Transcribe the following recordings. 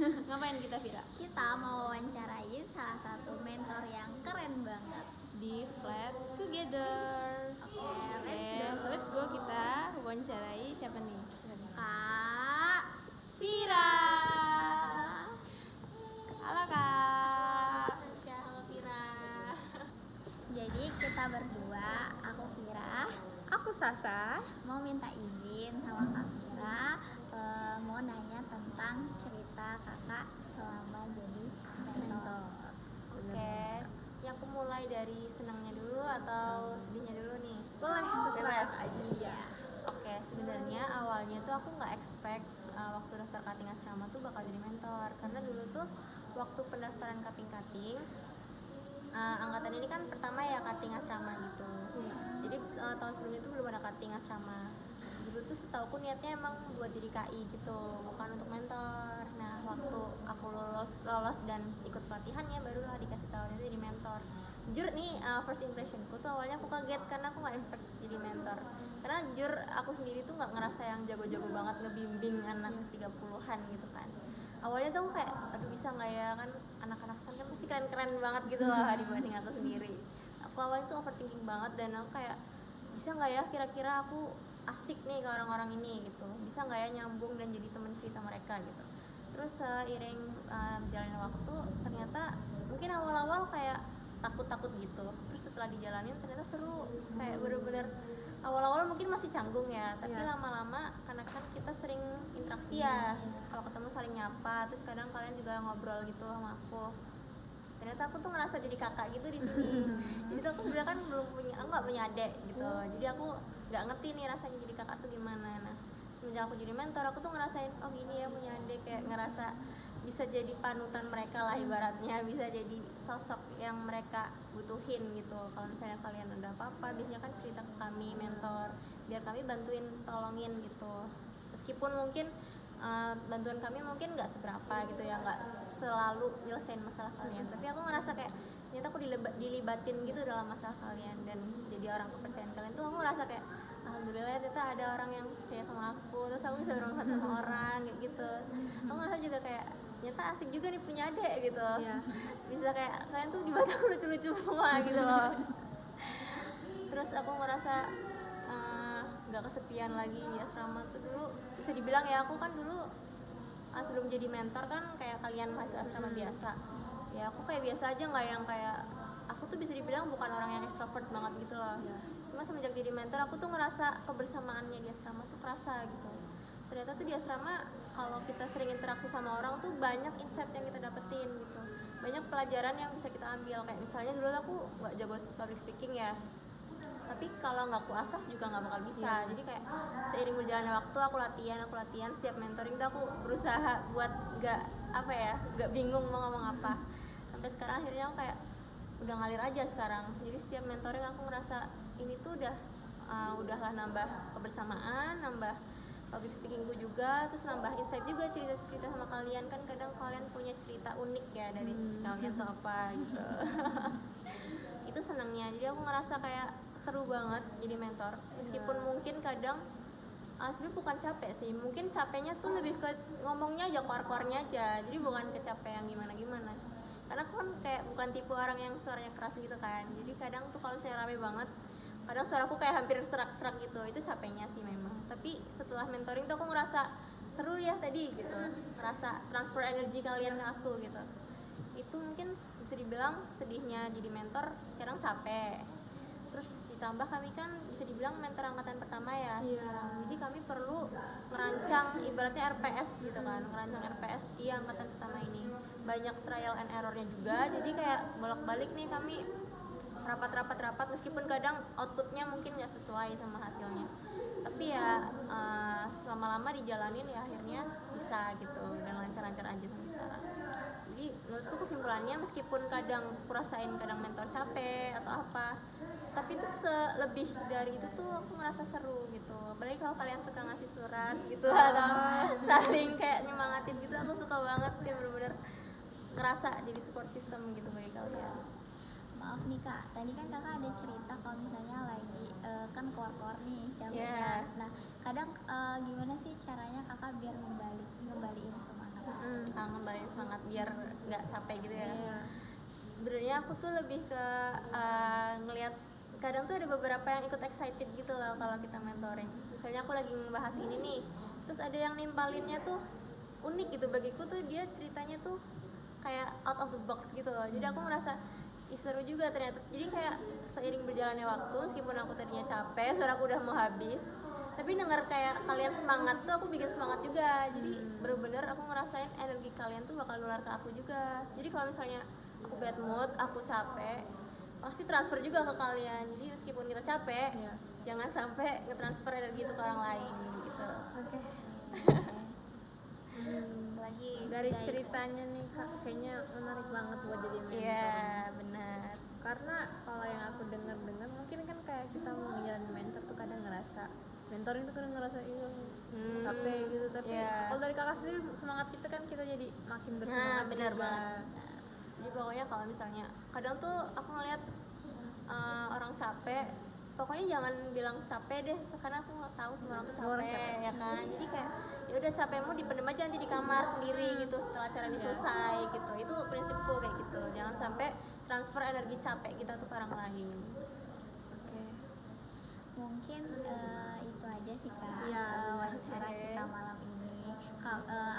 Ngapain kita, Vira? Kita mau wawancarai salah satu mentor yang keren banget Di Flat Together. Oke, Let's go kita wawancarai siapa nih? Kak Vira. Halo Kak. Halo Vira. Jadi kita berdua, aku Vira, Aku Sasa. mau minta izin sama Kak Vira, mau nanya tentang cerita kakak selama jadi mentor. Oke, ya aku mulai dari senangnya dulu atau sedihnya dulu nih? Boleh, Bebas. Iya. Oke, sebenarnya awalnya tuh aku nggak expect waktu daftar cutting asrama tuh bakal jadi mentor. Karena dulu tuh waktu pendaftaran cutting angkatan ini kan pertama ya cutting asrama gitu. Jadi tahun sebelumnya tuh belum ada cutting asrama. Dulu tuh setauku niatnya emang buat jadi KI gitu, bukan untuk mentor. Nah, waktu aku lolos dan ikut pelatihannya barulah dikasih tahu jadi mentor. Jujur nih, first impressionku tuh awalnya aku kaget karena aku nggak expect jadi mentor. Karena jujur aku sendiri tuh nggak ngerasa yang jago-jago banget ngebimbing anak 30-an gitu kan. Awalnya tuh aku kayak, aduh bisa nggak ya, kan anak-anak STEM kan pasti keren-keren banget gitu lah dibanding aku sendiri. Aku awalnya tuh overthinking banget dan aku kayak, bisa nggak ya kira-kira aku asik nih ke orang-orang ini gitu, bisa nggak ya nyambung dan jadi teman cerita mereka gitu. Terus seiring berjalannya waktu ternyata mungkin awal-awal kayak takut-takut gitu, terus setelah dijalanin ternyata seru, kayak bener-bener awal-awal mungkin masih canggung ya, tapi lama-lama karena kan kita sering interaksi ya, kalau ketemu saling nyapa, terus kadang kalian juga ngobrol gitu sama aku, ternyata aku tuh ngerasa jadi kakak gitu di sini. Jadi tuh aku sebenarnya kan aku nggak punya adik gitu, jadi aku nggak ngerti nih rasanya jadi kakak tuh gimana. Nah, semenjak aku jadi mentor aku tuh ngerasain, oh gini ya punya adik, kayak ngerasa bisa jadi panutan mereka lah ibaratnya, bisa jadi sosok yang mereka butuhin gitu. Kalau misalnya kalian ada apa-apa, biasanya kan cerita ke kami mentor, biar kami bantuin tolongin gitu. Meskipun mungkin bantuan kami mungkin nggak seberapa gitu ya, nggak selalu nyelesain masalah kalian, tapi aku ngerasa kayak ternyata aku dilibatin gitu dalam masalah kalian dan jadi orang kepercayaan kalian tuh. Aku ngerasa kayak alhamdulillah ternyata ada orang yang percaya sama aku, terus aku bisa bermanfaat sama orang kayak gitu. Aku ngerasa juga kayak ternyata asik juga nih punya adik gitu, bisa kayak kalian tuh di Batam lucu-lucu semua gitu loh. Terus aku ngerasa nggak kesepian lagi di asrama tuh. Dulu bisa dibilang ya, aku kan dulu sebelum jadi mentor kan kayak kalian masih asrama biasa ya, aku kayak biasa aja, nggak yang kayak, aku tuh bisa dibilang bukan orang yang extrovert banget gitu loh. Cuma semenjak jadi mentor aku tuh ngerasa kebersamaannya di asrama tuh kerasa gitu. Ternyata tuh di asrama kalau kita sering interaksi sama orang tuh banyak insight yang kita dapetin gitu, banyak pelajaran yang bisa kita ambil. Kayak misalnya dulu aku nggak jago public speaking ya, tapi kalau nggak aku asah juga nggak bakal bisa. Jadi kayak seiring berjalannya waktu aku latihan, setiap mentoring tuh aku berusaha buat nggak bingung mau ngomong apa. Sampai sekarang akhirnya aku kayak udah ngalir aja sekarang. Jadi setiap mentoring aku ngerasa ini tuh udahlah nambah kebersamaan, nambah public speakingku juga, terus nambah insight juga, cerita sama kalian. Kan kadang kalian punya cerita unik ya dari kalian tuh apa gitu. Itu senangnya. Jadi aku ngerasa kayak seru banget jadi mentor, meskipun mungkin kadang sebenarnya bukan capek sih, mungkin capeknya tuh lebih ke ngomongnya aja, keluar-keluarnya aja. Jadi bukan kecapek yang gimana-gimana, karena aku kan kayak bukan tipe orang yang suaranya keras gitu kan. Jadi kadang tuh kalau saya rame banget, kadang suaraku kayak hampir serak-serak gitu, itu capeknya sih memang. Tapi setelah mentoring tuh aku ngerasa seru ya tadi gitu, ngerasa transfer energi kalian ke aku gitu. Itu mungkin bisa dibilang sedihnya jadi mentor, kadang capek. Terus ditambah kami kan bisa dibilang mentor angkatan pertama ya sekarang. Jadi kami perlu merancang ibaratnya RPS gitu kan, merancang RPS di angkatan pertama ini. Banyak trial and errornya juga, jadi kayak bolak-balik nih kami rapat meskipun kadang outputnya mungkin nggak sesuai sama hasilnya, tapi ya lama-lama dijalanin ya akhirnya bisa gitu dan lancar-lancar aja sampai sekarang. Jadi menurutku kesimpulannya, meskipun kadang kurasain kadang mentor capek atau apa, tapi itu lebih dari itu tuh aku ngerasa seru gitu. Apalagi kalau kalian suka ngasih surat gitu atau saling kayak nyemangatin gitu, aku suka banget ya, bener-bener ngerasa jadi support system gitu bagi kalian. Maaf nih Kak, tadi kan Kakak ada cerita kalau misalnya lagi kan keluar-keluar nih capeknya. Nah, kadang gimana sih caranya Kakak biar ngembaliin semangat Ngembalin semangat biar nggak capek gitu ya. Iya. Sebenarnya aku tuh lebih ke ngelihat kadang tuh ada beberapa yang ikut excited gitu loh kalau kita mentoring. Misalnya aku lagi ngebahas ini nih, terus ada yang nimpalinnya tuh unik gitu, bagiku tuh dia ceritanya tuh kayak out of the box gitu loh. Jadi aku ngerasa ih, seru juga ternyata. Jadi kayak seiring berjalannya waktu, meskipun aku tadinya capek, suara aku udah mau habis, tapi denger kayak kalian semangat tuh aku bikin semangat juga. Jadi bener-bener aku ngerasain energi kalian tuh bakal nular ke aku juga. Jadi kalau misalnya aku bad mood, aku capek, pasti transfer juga ke kalian. Jadi meskipun kita capek, jangan sampai ngetransfer energi itu ke orang lain gitu. Oke. Lagi Dari ceritanya nih Kak, kayaknya menarik banget buat jadi mentor. iya benar. Karena kalau yang aku dengar mungkin kan kayak kita mau ngejalanin mentor tuh kadang ngerasa mentoring tuh kadang ngerasa capek gitu, tapi kalau dari kakak sendiri semangat kita kan kita jadi makin bersemangat. Nah benar juga. banget. Jadi pokoknya kalau misalnya kadang tuh aku ngeliat orang capek, pokoknya jangan bilang capek deh, karena aku nggak tahu semua orang tuh capek ya kan. Jadi kayak ya udah capekmu dipendem aja nanti di kamar sendiri gitu setelah acara ini selesai gitu. Itu prinsipku kayak gitu, jangan sampai transfer energi capek kita tuh ke orang lain. Oke. Mungkin itu aja sih Kak, Iya, wawancara oke. kita malam ini.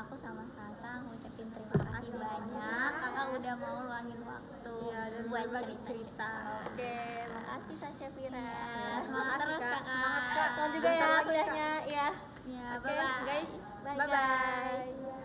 Aku sama Sasa ngucapin terima kasih banyak Kakak udah mau luangin waktu Dan buat berbagi cerita. Oke, makasih Sasha Vira. Ya, semangat terus Kak. Kakak. Semangat, Kak. Selamat juga ya Bentar lagi, kuliahnya ya. Ya, Oke bye-bye. guys, bye Bye-bye. guys.